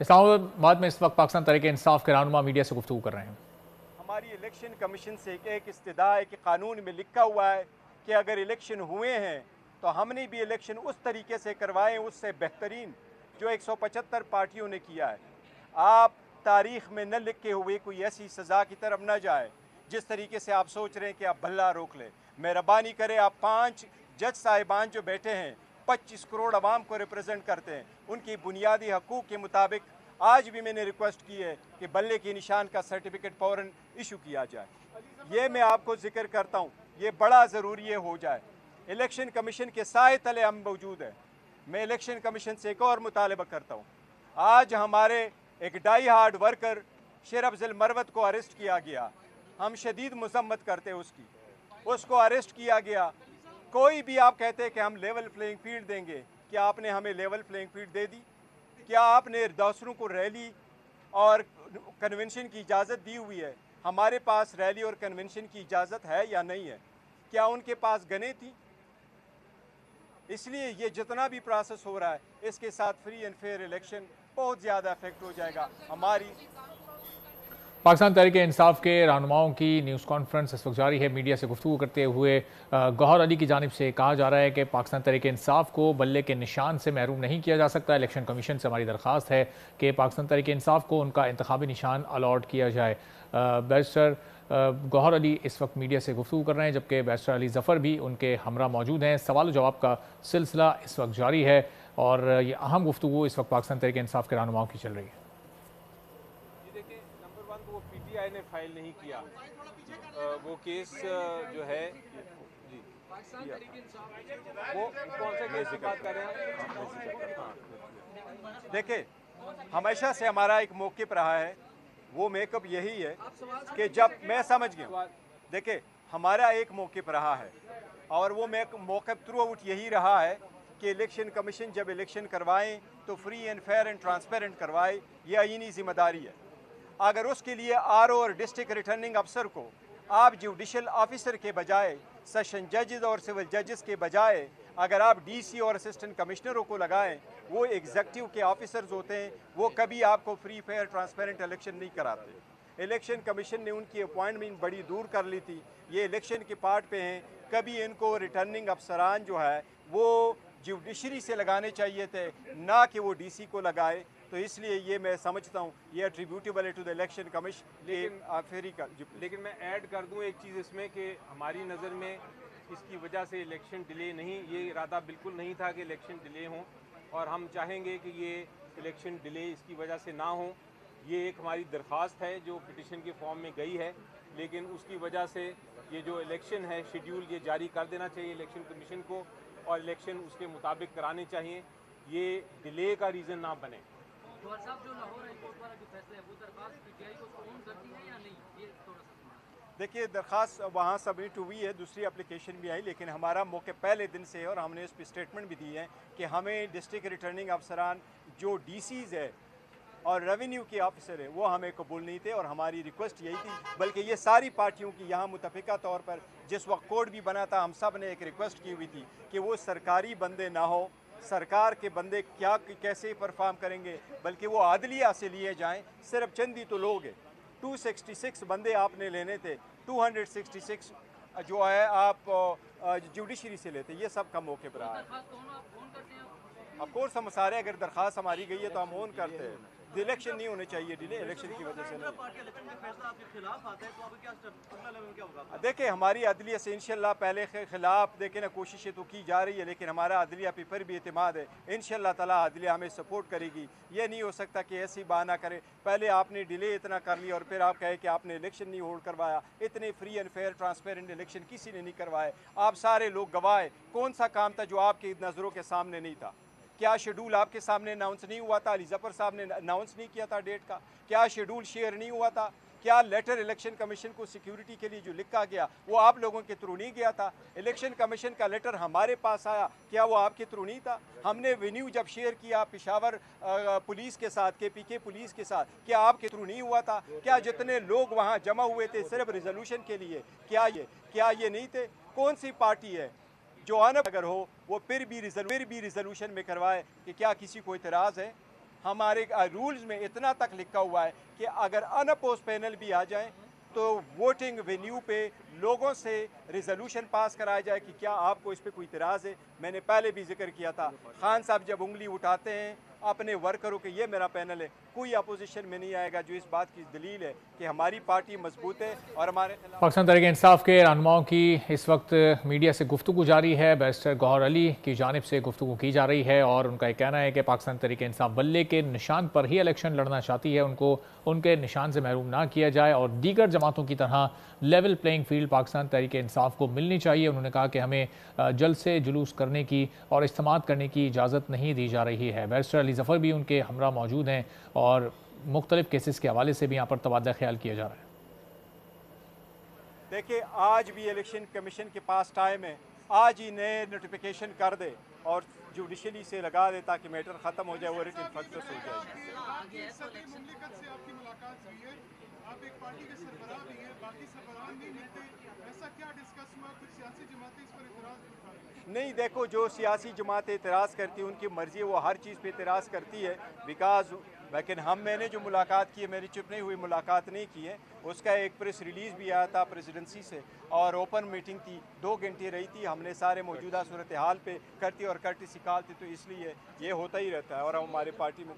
इस्लामाबाद में इस वक्त पाकिस्तान तहरीक-ए-इंसाफ के रहनुमा मीडिया से गुफ्तगू कर रहे हैं। हमारी इलेक्शन कमीशन से एक इस्तदा है कि कानून में लिखा हुआ है कि अगर इलेक्शन हुए हैं तो हमने भी इलेक्शन उस तरीके से करवाएं, उससे बेहतरीन जो 175 पार्टियों ने किया है। आप तारीख में न लिखे हुए कोई ऐसी सज़ा की तरफ न जाए जिस तरीके से आप सोच रहे हैं कि आप भल्ला रोक लें। मेहरबानी करें, आप 5 जज साहिबान जो बैठे हैं 25 करोड़ आवाम को रिप्रेजेंट करते हैं, उनकी बुनियादी हकूक़ के मुताबिक आज भी मैंने रिक्वेस्ट की है कि बल्ले के निशान का सर्टिफिकेट फ़ौरन इशू किया जाए। ये मैं आपको जिक्र करता हूँ, ये बड़ा ज़रूरी हो जाए। इलेक्शन कमीशन के साए तले हम मौजूद हैं। मैं इलेक्शन कमीशन से एक और मुतालबा करता हूँ। आज हमारे एक डाई हार्ड वर्कर शेर अफजल मरवत को अरेस्ट किया गया। हम शदीद मजम्मत करते हैं उसको अरेस्ट किया गया। कोई भी आप कहते हैं कि हम लेवल प्लेइंग फील्ड देंगे, क्या आपने हमें लेवल प्लेइंग फील्ड दे दी? क्या आपने दूसरों को रैली और कन्वेंशन की इजाज़त दी हुई है? हमारे पास रैली और कन्वेंशन की इजाज़त है या नहीं है? क्या उनके पास गने थी? इसलिए ये जितना भी प्रोसेस हो रहा है, इसके साथ फ्री एंड फेयर इलेक्शन बहुत ज़्यादा इफेक्ट हो जाएगा। हमारी पाकिस्तान तहरीक-ए-इंसाफ के रहनुमाओं की न्यूज़ कॉन्फ्रेंस इस वक्त जारी है। मीडिया से गुफ्तगू करते हुए गौहर अली की जानिब से कहा जा रहा है कि पाकिस्तान तहरीक-ए-इंसाफ को बल्ले के निशान से महरूम नहीं किया जा सकता। इलेक्शन कमीशन से हमारी दरख्वास्त है कि पाकिस्तान तहरीक-ए-इंसाफ को उनका इंतखाबी निशान अलॉट किया जाए। बैरिस्टर गौहर अली इस वक्त मीडिया से गुफ्तगू कर रहे हैं, जबकि बैरिस्टर अली ज़फ़र भी उनके हमरा मौजूद हैं। सवाल जवाब का सिलसिला इस वक्त जारी है और ये अहम गुफ्तगू इस वक्त पाकिस्तान तहरीक-ए-इंसाफ के रहनुमाओं की चल रही है। देखिए, नंबर 1 तो वो पीटीआई ने फाइल नहीं किया, वो केस जो है जी वो कौन सा केस की बात कर रहे हैं? देखिए, हमेशा से हमारा एक मौक़िफ़ रहा है, वो मेकअप यही है कि जब मैं समझ गया, देखिए हमारा एक मौक़िफ़ रहा है और वो मौक़िफ़ थ्रू आउट यही रहा है कि इलेक्शन कमीशन जब इलेक्शन करवाएं तो free and fair and transparent करवाए, ये आईनी जिम्मेदारी है। अगर उसके लिए आरओ और डिस्ट्रिक्ट रिटर्निंग अफसर को आप जुडिशल ऑफिसर के बजाय, सेशन जजेस और सिविल जजेस के बजाय अगर आप डीसी और असिस्टेंट कमिश्नरों को लगाएं, वो एग्जीक्यूटिव के ऑफिसर्स होते हैं, वो कभी आपको फ्री फेयर ट्रांसपेरेंट इलेक्शन नहीं कराते। इलेक्शन कमीशन ने उनकी अपॉइंटमेंट बड़ी दूर कर ली थी, ये इलेक्शन के पार्ट पे हैं। कभी इनको रिटर्निंग अफसरान जो है वो जुडिशरी से लगाने चाहिए थे, ना कि वो डीसी को लगाए। तो इसलिए ये मैं समझता हूँ ये एट्रीब्यूटेबल है टू द इलेक्शन कमीशन। लेकिन मैं ऐड कर दूँ एक चीज़ इसमें कि हमारी नज़र में इसकी वजह से इलेक्शन डिले नहीं, ये इरादा बिल्कुल नहीं था कि इलेक्शन डिले हों, और हम चाहेंगे कि ये इलेक्शन डिले इसकी वजह से ना हो। ये एक हमारी दरख्वास्त है जो पिटिशन के फॉर्म में गई है, लेकिन उसकी वजह से ये जो इलेक्शन है शेड्यूल ये जारी कर देना चाहिए इलेक्शन कमीशन को, और इलेक्शन उसके मुताबिक कराने चाहिए, ये डिले का रीज़न ना बने। जवाहर साहब, जो लाहौर हाई कोर्ट वाला जो फैसला है वो दरखास्त पीटीआई को कबूल करती है या नहीं, ये थोड़ा सा देखिए, दरख्वास्त वहाँ सबमिट हुई है, दूसरी एप्लीकेशन भी आई, लेकिन हमारा मौके पहले दिन से है और हमने इस पर स्टेटमेंट भी दी है कि हमें डिस्ट्रिक्ट रिटर्निंग अफसरान जो डीसीज़ है और रेवेन्यू के ऑफिसर है वो हमें कबूल नहीं थे, और हमारी रिक्वेस्ट यही थी। बल्कि ये सारी पार्टियों की यहाँ मुतफ़िका तौर पर जिस वक्त कोड भी बना था, हम सब ने एक रिक्वेस्ट की हुई थी कि वो सरकारी बंदे ना हो, सरकार के बंदे क्या कैसे परफॉर्म करेंगे, बल्कि वो आदलिया से लिए जाएं। सिर्फ चंद ही तो लोग हैं, 266 बंदे आपने लेने थे, 266 जो है आप जुडिशरी से लेते, ये सब का मौके पर रहा है। ऑफकोर्स हम सारे, अगर दरख्वास्त हमारी गई है तो हम ऑन करते हैं। इलेक्शन नहीं होने चाहिए डिले, इलेक्शन की वजह से नहीं। देखिए, हमारी अदलिया से इंशाल्लाह पहले के खिलाफ देखें ना, कोशिशें तो की जा रही है, लेकिन हमारा अदलिया पे पर भी एतमाद है। इंशाल्लाह ताला अदलिया हमें सपोर्ट करेगी। ये नहीं हो सकता कि ऐसी बहाना करे, पहले आपने डिले इतना कर लिया और फिर आप कहे कि आपने इलेक्शन नहीं होल्ड करवाया। इतने free and fair transparent election किसी ने नहीं करवाए, आप सारे लोग गवाह हैं। कौन सा काम था जो आपकी नज़रों के सामने नहीं था? क्या शेड्यूल आपके सामने अनाउंस नहीं हुआ था? अली ज़फ़र साहब ने अनाउंस नहीं किया था डेट का? क्या शेड्यूल शेयर नहीं हुआ था? क्या लेटर इलेक्शन कमीशन को सिक्योरिटी के लिए जो लिखा गया वो आप लोगों के थ्रू नहीं गया था? इलेक्शन कमीशन का लेटर हमारे पास आया, क्या वो आपके थ्रू नहीं था? हमने वेन्यू जब शेयर किया पेशावर पुलिस के साथ, KPK पुलिस के साथ, क्या आपके थ्रू नहीं हुआ था? क्या जितने लोग वहाँ जमा हुए थे सिर्फ रिजोल्यूशन के लिए, क्या ये नहीं थे? कौन सी पार्टी है जो अगर हो वो फिर भी रिजोल्यूशन में करवाए कि क्या किसी को इतराज़ है? हमारे रूल्स में इतना तक लिखा हुआ है कि अगर अनअपोज पैनल भी आ जाए तो वोटिंग वेन्यू पे लोगों से रिजोल्यूशन पास कराया जाए कि क्या आपको इस पे कोई इतराज़ है। मैंने पहले भी जिक्र किया था, खान साहब जब उंगली उठाते हैं अपने वर्करों के ये मेरा पैनल है, कोई अपोजिशन में नहीं आएगा, जो इस बात की दलील है कि हमारी पार्टी मजबूत है और हमारे पाकिस्तान तहरीक इंसाफ के रहनुमाओं की इस वक्त मीडिया से गुफ्तगू जारी है। बैरिस्टर गौहर अली की जानिब से गुफ्तगू की जा रही है और उनका एक कहना है कि पाकिस्तान तहरीक इंसाफ बल्ले के निशान पर ही इलेक्शन लड़ना चाहती है, उनको उनके निशान से महरूम ना किया जाए और दीगर जमातों की तरह level playing field Pakistan Tehreek Insaf को मिलनी चाहिए। उन्होंने कहा कि हमें जल्द से जुलूस करने की और इज्तिमा करने की इजाज़त नहीं दी जा रही है। बैरिस्टर अली ज़फ़र भी उनके हमरा मौजूद हैं और मुख्तलिफ केसेस के हवाले से भी यहाँ पर तबादला ख्याल किया जा रहा है। देखिए, आज भी इलेक्शन कमीशन के पास टाइम है, आज ही नए नोटिफिकेशन कर दे और जुडिशली से लगा दे ताकि मैटर ख़त्म हो जाए, वो रिटन सक्सेस हो जाए। आप एक पार्टी के सरबराह भी हैं, बाकी सरबराह नहीं मिलते, ऐसा क्या डिस्कस हुआ? कुछ सियासी जमातें इस पर इतराज़ उठा रही हैं? नहीं, देखो, जो सियासी जमातें इतराज़ करती हैं उनकी मर्ज़ी है, वो हर चीज़ पे इतराज़ करती है बिकॉज, लेकिन मैंने जो मुलाकात की है, मेरी चुप नहीं हुई, मुलाकात नहीं की है, उसका एक प्रेस रिलीज़ भी आया था प्रेसिडेंसी से और ओपन मीटिंग थी, 2 घंटे रही थी। हमने सारे मौजूदा सूरत हाल पे करती और करती सिखालती, तो इसलिए ये होता ही रहता है। और हमारे पार्टी में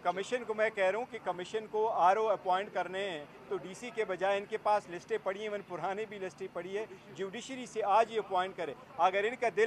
कमीशन को मैं कह रहा हूँ कि कमीशन को आरओ अपॉइंट करने हैं तो डीसी के बजाय इनके पास लिस्टें पड़ी हैं, इवन पुरानी भी लिस्टें पड़ी है, जुडिशरी से आज ही अपॉइंट करे। अगर इनका दिल